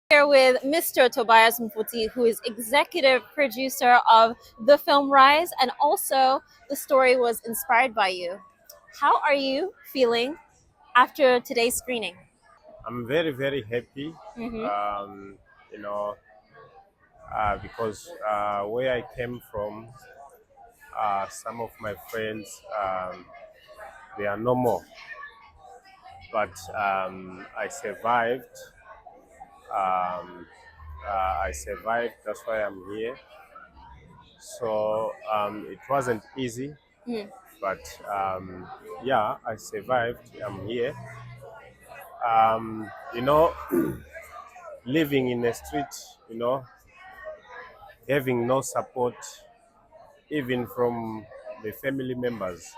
Here with Mr. Tobias Mupfuti, who is executive producer of the film Rise, and also the story was inspired by you. How are you feeling after today's screening? I'm very, very happy, Mm-hmm. you know, because where I came from, some of my friends, they are no more. But I survived. Um, I survived. That's why I'm here. So it wasn't easy, Mm. but yeah, I survived. I'm here. You know, living in the street, having no support, even from the family members,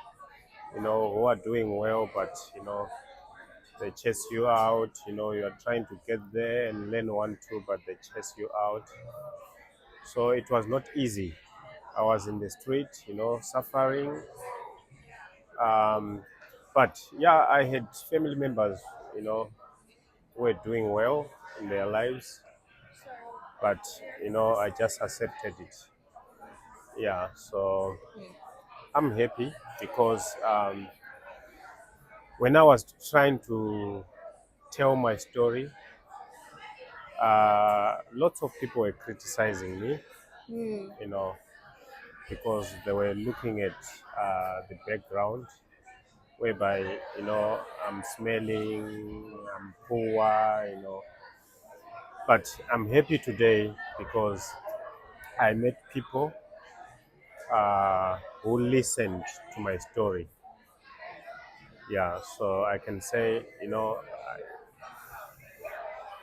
who are doing well, but they chase you out. You are trying to get there and learn one too, but they chase you out. So it was not easy. I was in the street, suffering. Um, but yeah, I had family members, who were doing well in their lives, but I just accepted it. Yeah, so I'm happy because when I was trying to tell my story, lots of people were criticizing me, Mm. you know, because they were looking at the background, whereby, I'm smelling, I'm poor, But I'm happy today because I met people who listened to my story. Yeah, so I can say,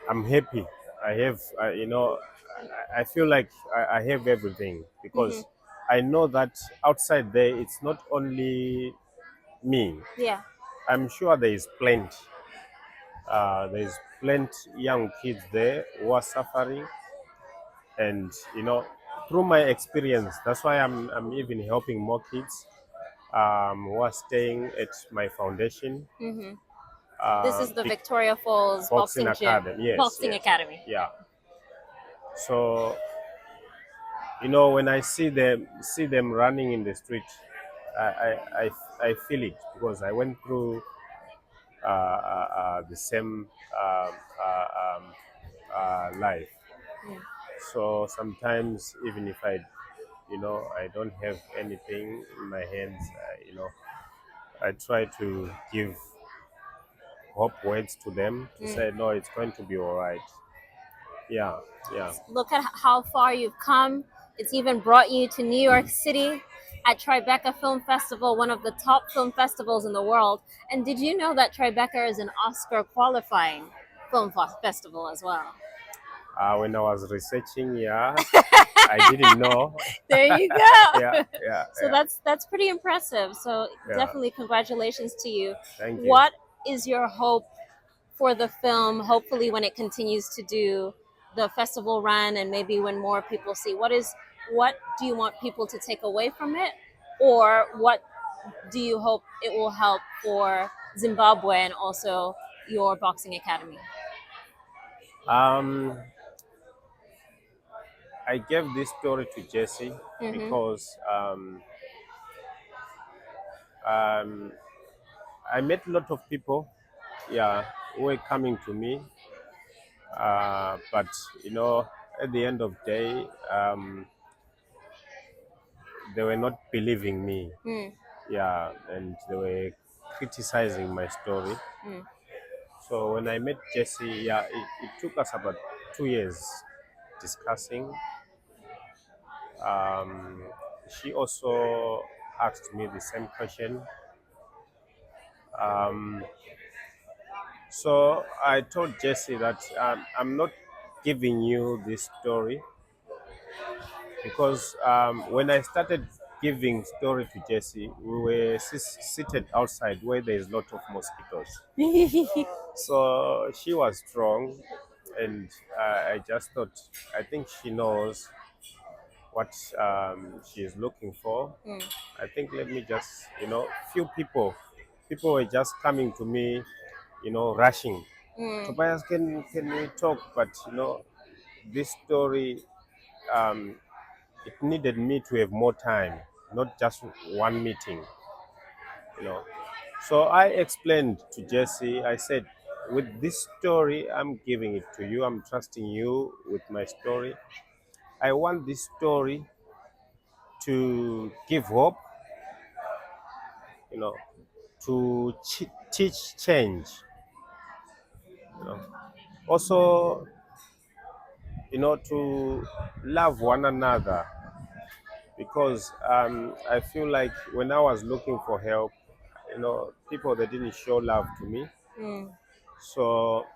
I'm happy. I have, I feel like I have everything Mm-hmm. because I know that outside there, it's not only me. Yeah. I'm sure there is plenty. There's plenty young kids there who are suffering, and through my experience, that's why I'm even helping more kids who are staying at my foundation, Mm-hmm. This uh, is the Big Victoria Falls Boxing Boxing Gym, Academy. Yes, Boxing yes, Academy. yeah. So when I see them running in the street, I feel it because I went through the same life. Mm. So sometimes even if I don't have anything in my hands, I try to give hope words to them to Mm. say no, it's going to be all right. Yeah, yeah. Look at how far you've come. It's even brought you to New York City at Tribeca Film Festival, one of the top film festivals in the world. And did you know that Tribeca is an Oscar qualifying festival as well? When I was researching, yeah, I didn't know. There you Yeah, go. yeah, So yeah, that's pretty impressive. So yeah. definitely congratulations to you. Thank you. What is your hope for the film, hopefully when it continues to do the festival run and maybe when more people see? What do you want people to take away from it, or what do you hope it will help for Zimbabwe and also your boxing academy? Um, I gave this story to Jesse Mm-hmm. because um, I met a lot of people, yeah, who were coming to me, but at the end of the day, they were not believing me, Mm. yeah, and they were criticizing my story. Mm. So when I met Jesse, yeah, it took us about 2 years discussing. Um, she also asked me the same question. Um, so I told Jesse that I'm not giving you this story because when I started giving story to Jesse, we were seated outside where there is a lot of mosquitoes. So she was strong, and I just thought, I think she knows what she is looking for. Mm. I think let me just, few people were just coming to me, rushing. Tobias, can we talk? But this story, um, it needed me to have more time, not just one meeting. You know, so I explained to Jesse. I said, with this story, I'm giving it to you. I'm trusting you with my story. I want this story to give hope. You know, to teach change. You know, also to love one another, because I feel like when I was looking for help, people, they didn't show love to me. Mm. So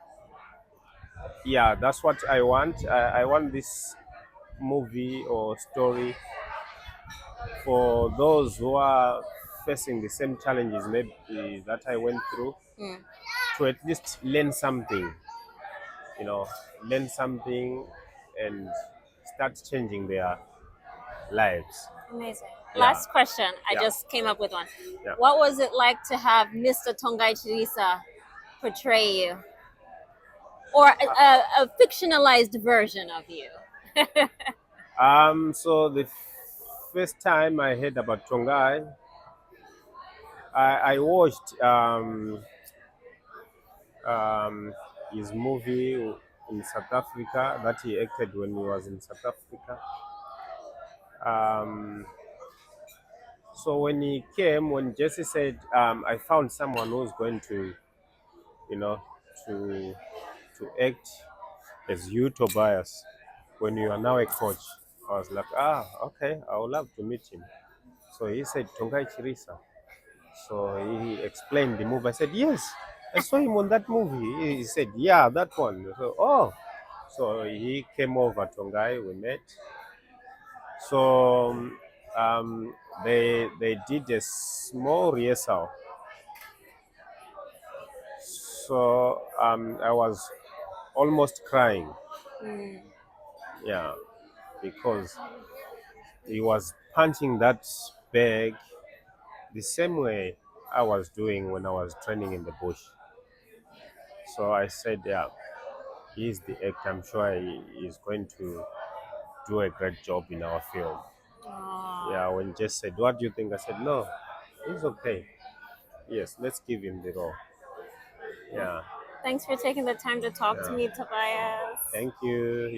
yeah, that's what I want. I want this movie or story for those who are facing the same challenges maybe that I went through, Mm. to at least learn something, you know, learn something and start changing their lives. Amazing. Yeah, Last question. I yeah, just came up with one. yeah. What was it like to have Mr. Tongayi Chirisa portray you? Or a fictionalized version of you? So the first time I heard about Tongai, I watched um, his movie in South Africa that he acted when he was in South Africa. Um, so when he came, when Jesse said, I found someone who's going to, you know, to act as you, Tobias, when you are now a coach. I was like, okay, I would love to meet him. So he said, Tongayi Chirisa. So he explained the movie. I said, yes, I saw him on that movie. He said, yeah, that one. So, so he came over, Tongai, we met. So they did a small rehearsal. So I was almost crying. Mm. Yeah, because he was punching that bag the same way I was doing when I was training in the bush. So I said, yeah, he's the actor. I'm sure he is going to do a great job in our film. Aw. Yeah, when Jess said, what do you think? I said, no, he's okay. Yes, let's give him the role. Yeah, Thanks for taking the time to talk to yeah. me, Tobias. Thank you.